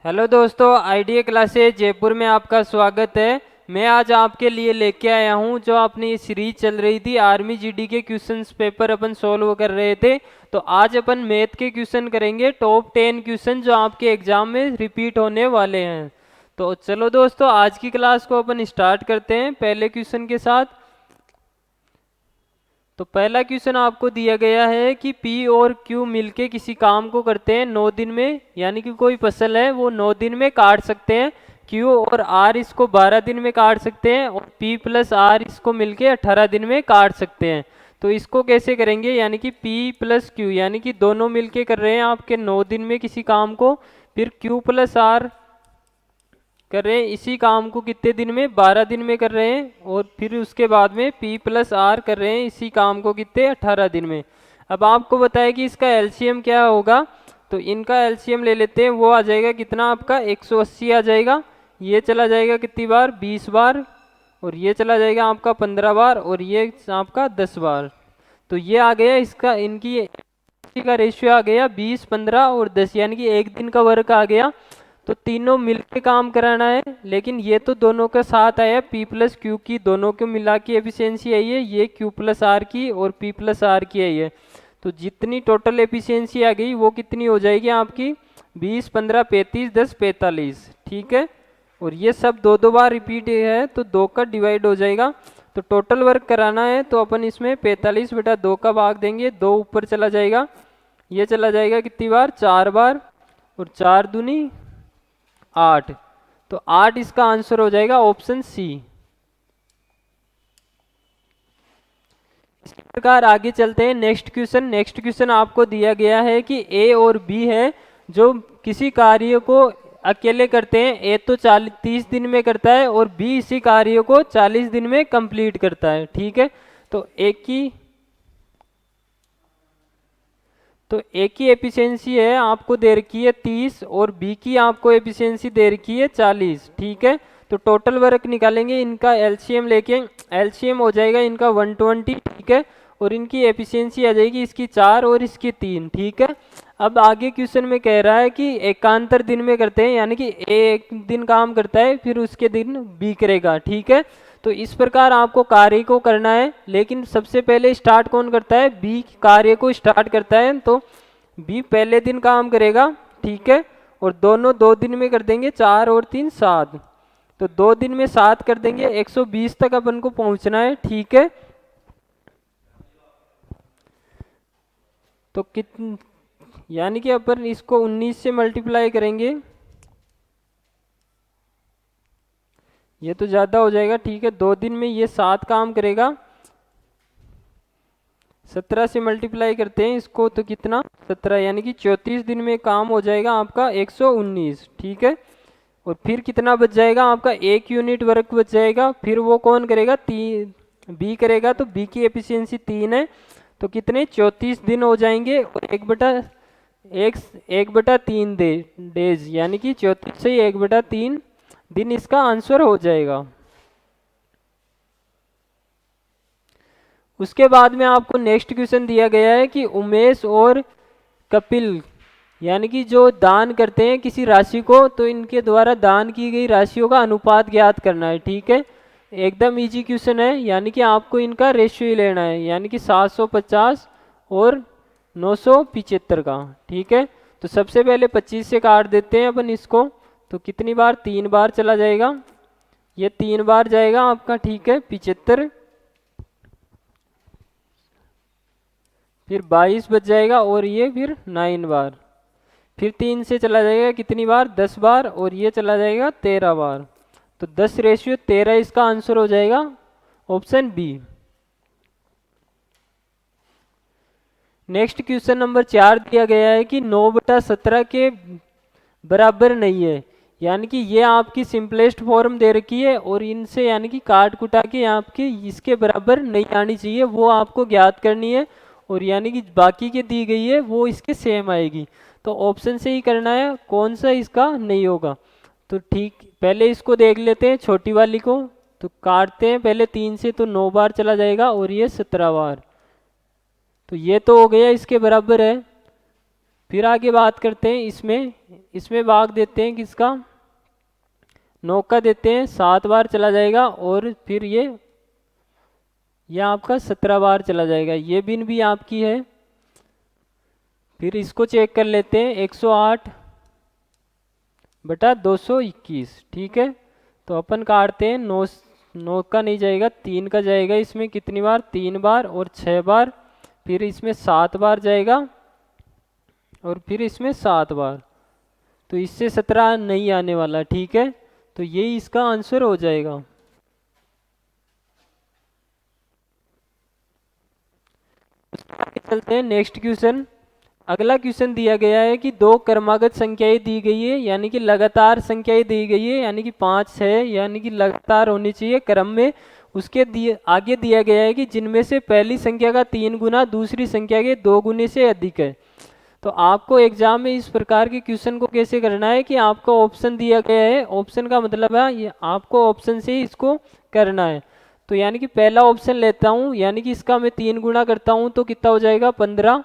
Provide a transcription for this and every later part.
Hello दोस्तों, idea classes Jaipur में आपका स्वागत है। मैं आज आपके लिए लेके आया हूं जो अपनी सीरीज चल रही थी आर्मी जीडी के क्वेश्चंस पेपर अपन सोल्व कर रहे थे। तो आज अपन मैथ के क्वेश्चन करेंगे, टॉप 10 क्वेश्चन जो आपके एग्जाम में रिपीट होने वाले हैं। तो चलो दोस्तों, आज की क्लास को अपन स्टार्ट करते हैं पहले क्वेश्चन के साथ। तो पहला क्वेश्चन आपको दिया गया है कि P और Q मिलके किसी काम को करते हैं 9 दिन में, यानी कि कोई फसल है वो 9 दिन में काट सकते हैं। Q और R इसको 12 दिन में काट सकते हैं और P प्लस R इसको मिलके 18 दिन में काट सकते हैं। तो इसको कैसे करेंगे, यानी कि P प्लस Q यानी कि दोनों मिलके कर रहे हैं आपके 9 दिन में किसी काम को, फिर Q प्लस R कर रहे हैं इसी काम को कितने दिन में, 12 दिन में कर रहे हैं, और फिर उसके बाद में P प्लस R कर रहे हैं इसी काम को कितने, 18 दिन में। अब आपको बताया कि इसका एलसीएम क्या होगा, तो इनका एलसीएम ले लेते हैं। वो आ जाएगा कितना आपका, 180 आ जाएगा। ये चला जाएगा कितनी बार, 20 बार, और ये चला जाएगा आपका 15 बार, और ये आपका 10 बार। तो ये आ गया इसका, इनकी का रेशियो आ गया 20, 15 और 10, यानी कि एक दिन का वर्क आ गया। तो तीनों मिलके काम कराना है, लेकिन ये तो दोनों का साथ आया, P प्लस क्यू की दोनों को मिला के एफिशिएंसी आई है, ये Q प्लस आर की और P प्लस आर की आई है। तो जितनी टोटल एफिशिएंसी आ गई वो कितनी हो जाएगी आपकी, 20, 15, 35, 10, 45। ठीक है, और ये सब दो दो बार रिपीट है तो 2 का डिवाइड हो जाएगा। तो टोटल वर्क कराना है तो अपन इसमें 45/2 का भाग देंगे, 2 ऊपर चला जाएगा, ये चला जाएगा कितनी बार, 4 बार, और 4 दूनी 8। तो 8 इसका आंसर हो जाएगा ऑप्शन सी। इस प्रकार आगे चलते हैं नेक्स्ट क्वेश्चन। नेक्स्ट क्वेश्चन आपको दिया गया है कि ए और बी है जो किसी कार्य को अकेले करते हैं। ए तो 30 दिन में करता है और बी इसी कार्य को 40 दिन में कंप्लीट करता है। ठीक है, तो ए की एफिशिएंसी है आपको दे रखी है 30 और बी की आपको एफिशिएंसी दे रखी है 40। ठीक है, तो टोटल वर्क निकालेंगे, इनका एलसीएम लेके एलसीएम हो जाएगा इनका 120। ठीक है, और इनकी एफिशिएंसी आ जाएगी इसकी 4 और इसकी 3। ठीक है, अब आगे क्वेश्चन में कह रहा है कि एकांतर दिन में करते हैं, यानी कि ए एक दिन काम करता है फिर उसके दिन बी करेगा। ठीक है, तो इस प्रकार आपको कार्य को करना है, लेकिन सबसे पहले स्टार्ट कौन करता है, बी कार्य को स्टार्ट करता है। तो बी पहले दिन काम करेगा। ठीक है, और दोनों 2 दिन में कर देंगे, 4 और 3 7। तो 2 दिन में 7 कर देंगे, 120 तक अपन को पहुंचना है। ठीक है, तो यानी कि अपन इसको 19 से मल्टीप्लाई करेंगे, ये तो ज़्यादा हो जाएगा। ठीक है, 2 दिन में ये 7 काम करेगा, 17 से मल्टीप्लाई करते हैं इसको तो कितना, 17, यानी कि 34 दिन में काम हो जाएगा आपका 119। ठीक है, और फिर कितना बच जाएगा आपका, 1 यूनिट वर्क बच जाएगा। फिर वो कौन करेगा, बी करेगा। तो बी की एफिशिएंसी 3 है, तो कितने, 34 दिन हो जाएंगे, और 1/3 डेज, यानी कि 34 से 1/3 दिन इसका आंसर हो जाएगा। उसके बाद में आपको नेक्स्ट क्वेश्चन दिया गया है कि उमेश और कपिल, यानी कि जो दान करते हैं किसी राशि को, तो इनके द्वारा दान की गई राशियों का अनुपात ज्ञात करना है। ठीक है, एकदम इजी क्वेश्चन है, यानी कि आपको इनका रेशियो ही लेना है, यानी कि 750 और 975 का। ठीक है, तो सबसे पहले 25 से काट देते हैं अपन इसको, तो कितनी बार, 3 बार चला जाएगा, ये 3 बार जाएगा आपका। ठीक है, 75, फिर 22 बच जाएगा, और ये फिर 9 बार, फिर 3 से चला जाएगा कितनी बार, 10 बार, और ये चला जाएगा 13 बार। तो 10/13 इसका आंसर हो जाएगा option B. Next question number 4 दिया गया है कि 9/17 के बराबर नहीं है, यानी कि ये आपकी सिंपलेस्ट फॉर्म दे रखी है, और इनसे यानी कि काट कुटा के आपकी इसके बराबर नहीं आनी चाहिए, वो आपको ज्ञात करनी है, और यानी कि बाकी के दी गई है वो इसके सेम आएगी। तो ऑप्शन से ही करना है कौन सा इसका नहीं होगा। तो ठीक, पहले इसको देख लेते हैं छोटी वाली को, तो काटते हैं पहले 3 से, तो 9 बार चला जाएगा, और ये 17 बार, तो ये तो हो गया इसके बराबर है। फिर आगे बात करते हैं इसमें, इसमें भाग देते हैं किसका, 9 का देते हैं, 7 बार चला जाएगा, और फिर ये आपका 17 बार चला जाएगा। ये बिन भी आपकी है। फिर इसको चेक कर लेते हैं, 108 बटा 221, ठीक है। तो अपन काटते हैं, 9 9 का नहीं जाएगा, 3 का जाएगा। इसमें कितनी बार, 3 बार और 6 बार। फिर इसमें 7 बार जाएगा, और फिर इसमें 7 बार। तो इससे 17 नहीं आने वाला, ठीक है। तो यही इसका आंसर हो जाएगा। चलते हैं नेक्स्ट क्वेश्चन। अगला क्वेश्चन दिया गया है कि दो क्रमागत संख्याएं दी गई है, यानी कि लगातार संख्याएं दी गई है, यानी कि 5 6, यानी कि लगातार होनी चाहिए क्रम में। उसके आगे दिया गया है कि जिनमें से पहली संख्या का 3 गुना दूसरी संख्या के 2 गुने से अधिक है। तो आपको एग्जाम में इस प्रकार के क्वेश्चन को कैसे करना है कि आपको ऑप्शन दिया गया है, ऑप्शन का मतलब है ये आपको ऑप्शन से ही इसको करना है। तो यानी कि पहला ऑप्शन लेता हूँ, यानी कि इसका मैं 3 गुना करता हूँ तो कितना हो जाएगा, 15,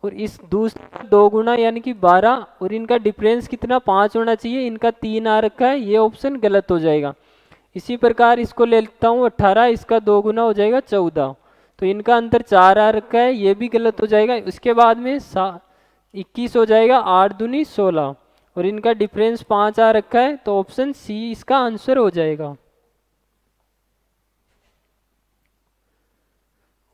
और इस दूसरा 2 गुना यानी कि 12, और इनका डिफरेंस कितना, 5 होना चाहिए, इनका 3 आ रखा है, ये ऑप्शन गलत हो जाएगा। इसी प्रकार इसको ले लेता हूँ 18, इसका 2 गुना हो जाएगा 14, तो इनका अंतर 4 आ रखा है, ये भी गलत हो जाएगा। इसके बाद में 21 हो जाएगा, 8 दूनी 16, और इनका डिफरेंस 5 आ रखा है, तो ऑप्शन सी इसका आंसर हो जाएगा।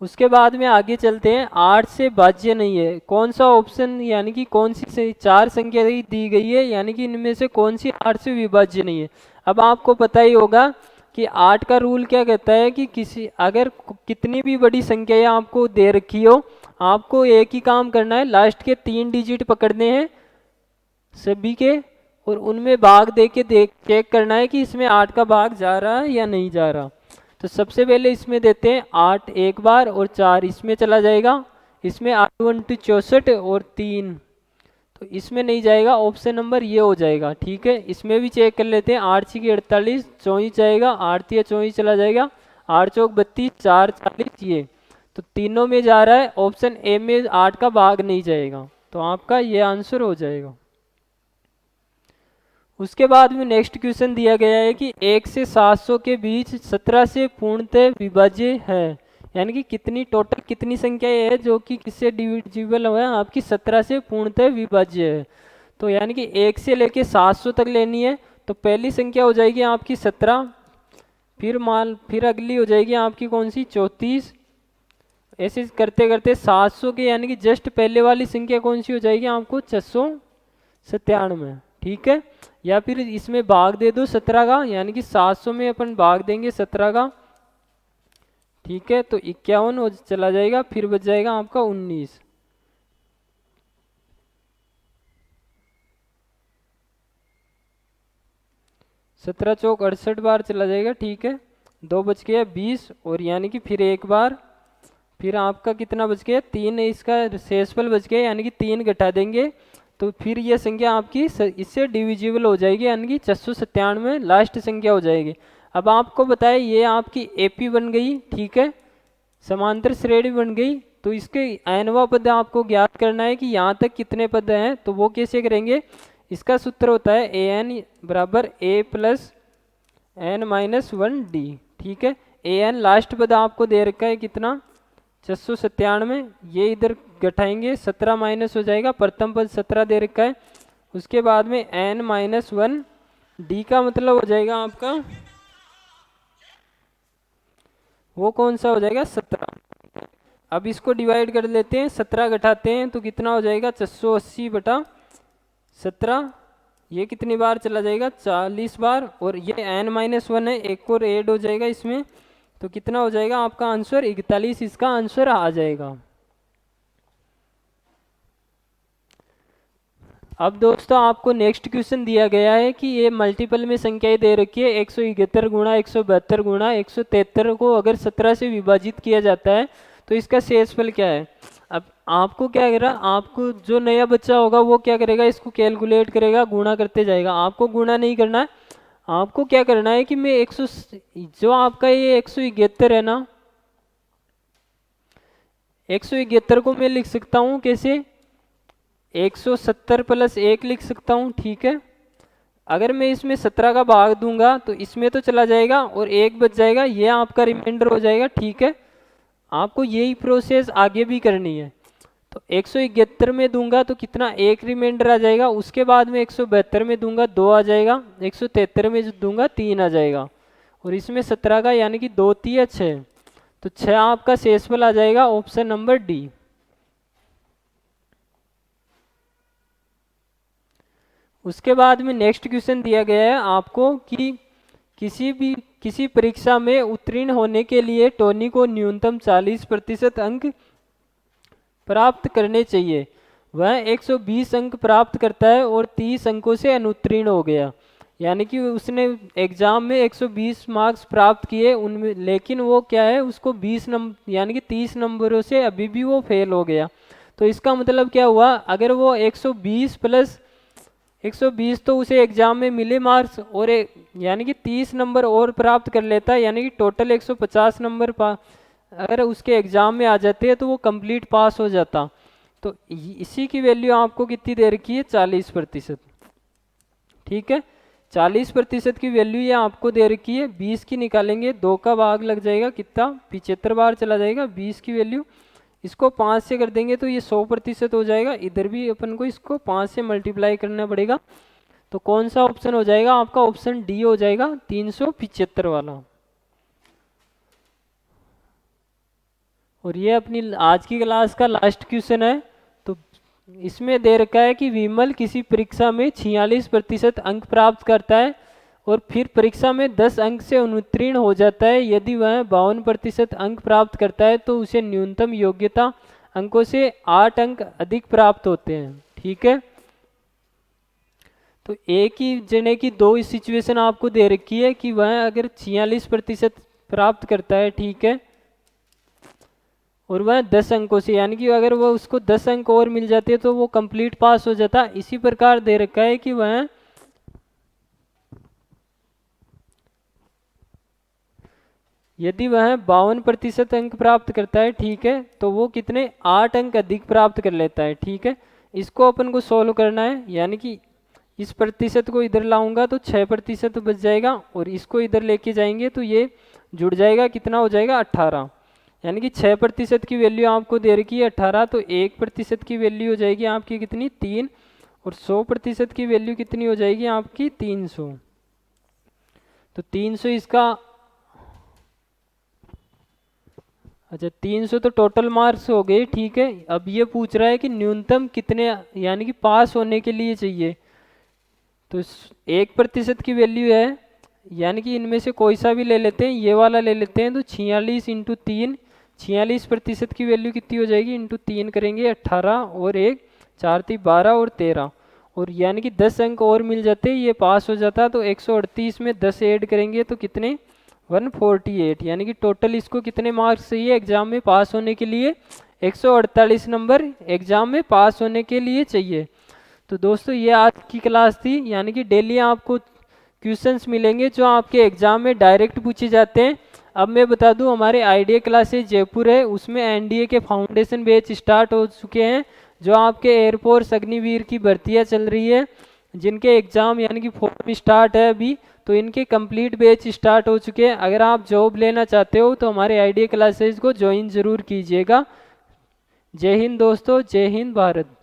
उसके बाद में आगे चलते हैं, 8 से भाज्य नहीं है, कौन सा ऑप्शन, यानी कि कौन सी से 4 संख्या दी गई है, यानी कि इनमें से कौन सी 8 से विभाज्य नहीं है। अब आपको पता ही होगा कि 8 का रूल क्या कहता है कि किसी अगर कितनी भी बड़ी संख्या आपको दे रखी हो, आपको एक ही काम करना है, लास्ट के 3 डिजिट पकड़ने हैं सभी के, और उनमें भाग दे के चेक करना है कि इसमें 8 का भाग जा रहा है या नहीं जा रहा। तो सबसे पहले इसमें देते हैं 8 एक बार, और 4 इसमें चला जाएगा। इसमें 8 1 64 और 3, तो इसमें नहीं जाएगा, ऑप्शन नंबर ये हो जाएगा, ठीक है। इसमें भी चेक कर लेते हैं, 8 6 48, 24 जाएगा, 8 3 24 चला जाएगा, 8 चौक 32, 4 40, ये तो तीनों में जा रहा है। ऑप्शन ए में 8 का भाग नहीं जाएगा, तो आपका ये आंसर हो जाएगा। उसके बाद में नेक्स्ट क्वेश्चन दिया गया है कि 1 से 700 के बीच 17 से पूर्णतः विभाज्य है, यानी कि कितनी टोटल कितनी संख्या है जो कि किससे डिविजिबल है, आपकी 17 से पूर्णतः विभाज्य है। तो यानी कि 1 से लेके 700 तक लेनी है, तो पहली संख्या हो जाएगी आपकी 17, फिर अगली हो जाएगी आपकी कौन सी, 34, ऐसे करते करते 700 के यानी कि जस्ट पहले वाली संख्या कौन सी हो जाएगी आपको, 697, ठीक है। या फिर इसमें भाग दे दो 17 का, यानी कि 700 में अपन भाग देंगे 17 का, ठीक है। तो 51 चला जाएगा, फिर बच जाएगा आपका 19। सत्रह चौक 68 बार चला जाएगा, ठीक है। 2 बच गया 20, और यानी कि फिर एक बार, फिर आपका कितना बच गया, 3, इसका शेषफल बच गया, यानी कि 3 घटा देंगे, तो फिर यह संख्या आपकी इससे डिविजिबल हो जाएगी, यानी कि 697 लास्ट संख्या हो जाएगी। अब आपको बताए ये आपकी एपी बन गई, ठीक है, समांतर श्रेणी बन गई। तो इसके एनवा पद आपको ज्ञात करना है कि यहाँ तक कितने पद हैं, तो वो कैसे करेंगे, इसका सूत्र होता है ए एन बराबर ए प्लस एन माइनस 1 डी, ठीक है। ए एन लास्ट पद आपको दे रखा है कितना, 697, ये इधर घटाएंगे, 17 माइनस हो जाएगा, प्रथम पद 17 दे रखा है। उसके बाद में n माइनस 1, डी का मतलब हो जाएगा आपका वो कौन सा हो जाएगा, 17। अब इसको डिवाइड कर लेते हैं, 17 घटाते हैं तो कितना हो जाएगा, 680 बटा 17, ये कितनी बार चला जाएगा, 40 बार, और ये n माइनस 1 है, एक और ऐड हो जाएगा इसमें, तो कितना हो जाएगा आपका आंसर 41, इसका आंसर आ जाएगा। अब दोस्तों आपको नेक्स्ट क्वेश्चन दिया गया है कि ये मल्टीपल में संख्याएं दे रखी है, 171 गुणा 172 गुणा 173 को अगर 17 से विभाजित किया जाता है तो इसका शेषफल क्या है। अब आपको क्या करेगा, आपको जो नया बच्चा होगा वो क्या करेगा, इसको कैलकुलेट करेगा, गुणा करते जाएगा। आपको गुणा नहीं करना है, आपको क्या करना है कि मैं 100 जो आपका ये 171 है ना, 171 को मैं लिख सकता हूँ कैसे, 170 प्लस 1 लिख सकता हूँ, ठीक है। अगर मैं इसमें 17 का भाग दूंगा तो इसमें तो चला जाएगा और 1 बच जाएगा, ये आपका रिमाइंडर हो जाएगा, ठीक है। आपको यही प्रोसेस आगे भी करनी है। तो 171 में दूंगा तो कितना, 1 रिमाइंडर आ जाएगा। उसके बाद में 172 में दूंगा 2 आ जाएगा, 173 में दूंगा 3 आ जाएगा, और इसमें 17 का यानी कि 2 3 6, तो 6 आपका शेषफल आ जाएगा, ऑप्शन नंबर डी। उसके बाद में नेक्स्ट क्वेश्चन दिया गया है आपको कि किसी परीक्षा में उत्तीर्ण होने के लिए टोनी को न्यूनतम 40% अंक प्राप्त करने चाहिए। वह 120 अंक प्राप्त करता है और 30 अंकों से अनुत्तीर्ण हो गया, यानी कि उसने एग्जाम में 120 मार्क्स प्राप्त किए उनमें, लेकिन वो क्या है, उसको 20 नंबर यानी कि 30 नंबरों से अभी भी वो फेल हो गया। तो इसका मतलब क्या हुआ, अगर वो 120 प्लस 120 तो उसे एग्जाम में मिले मार्क्स, और यानी कि 30 नंबर और प्राप्त कर लेता है, यानी कि टोटल 150 नंबर अगर उसके एग्जाम में आ जाते हैं तो वो कंप्लीट पास हो जाता। तो इसी की वैल्यू आपको कितनी दे रखी है, 40%, ठीक है। 40% की वैल्यू ये आपको दे रखी है। 20 की निकालेंगे, 2 का भाग लग जाएगा, कितना, 75 बार चला जाएगा। 20 की वैल्यू इसको 5 से कर देंगे तो ये 100% हो जाएगा। इधर भी अपन को इसको 5 से मल्टीप्लाई करना पड़ेगा। तो कौन सा ऑप्शन हो जाएगा आपका, ऑप्शन डी हो जाएगा, 375 वाला। और ये अपनी आज की क्लास का लास्ट क्वेश्चन है। तो इसमें दे रखा है कि विमल किसी परीक्षा में 46% अंक प्राप्त करता है और फिर परीक्षा में 10 अंक से अनुत्तीर्ण हो जाता है। यदि वह 52% अंक प्राप्त करता है तो उसे न्यूनतम योग्यता अंकों से 8 अंक अधिक प्राप्त होते हैं, ठीक है। तो एक ही जने की दो सिचुएशन आपको दे रखी है कि वह अगर 46% प्राप्त करता है, ठीक है, और वह 10 अंकों से, यानी कि अगर वह उसको 10 अंक और मिल जाते तो वो कंप्लीट पास हो जाता। इसी प्रकार दे रखा है कि वह यदि वह 52% अंक प्राप्त करता है, ठीक है, तो वो कितने, 8 अंक अधिक प्राप्त कर लेता है, ठीक है। इसको अपन को सोल्व करना है, यानी कि इस प्रतिशत को इधर लाऊंगा तो 6% बच जाएगा, और इसको इधर लेके जाएंगे तो ये जुड़ जाएगा, कितना हो जाएगा, 18। यानी कि 6% की वैल्यू आपको दे रखी है 18, तो 1% की वैल्यू हो जाएगी आपकी कितनी, 3, और 100% की वैल्यू कितनी हो जाएगी आपकी, 300। तो 300 इसका, अच्छा 300 तो टोटल मार्क्स हो गए, ठीक है। अब ये पूछ रहा है कि न्यूनतम कितने, यानी कि पास होने के लिए चाहिए। तो 1% की वैल्यू है, यानी कि इनमें से कोई सा भी ले लेते हैं, ये वाला ले लेते हैं। तो 46 इंटू 3, 46% की वैल्यू कितनी हो जाएगी, इंटू 3 करेंगे 18, और 1 4 3 12 और 13, और यानी कि 10 अंक और मिल जाते, ये पास हो जाता। तो 138 में 10 ऐड करेंगे तो कितने, 148, यानी कि टोटल इसको कितने मार्क्स चाहिए एग्जाम में पास होने के लिए, 148 नंबर एग्जाम में पास होने के लिए चाहिए। तो दोस्तों ये आज की क्लास थी, यानी कि डेली आपको क्वेश्चंस मिलेंगे जो आपके एग्जाम में डायरेक्ट पूछे जाते हैं। अब मैं बता दूं, हमारे आइडिया क्लासेज जयपुर है, उसमें एनडीए के फाउंडेशन बैच स्टार्ट हो चुके हैं, जो आपके एयरफोर्स अग्निवीर की भर्तियां चल रही है, जिनके एग्जाम यानी कि फॉर्म स्टार्ट है अभी, तो इनके कंप्लीट बैच स्टार्ट हो चुके हैं। अगर आप जॉब लेना चाहते हो तो हमारे आइडिया क्लासेज को ज्वाइन जरूर कीजिएगा। जय हिंद दोस्तों, जय हिंद भारत।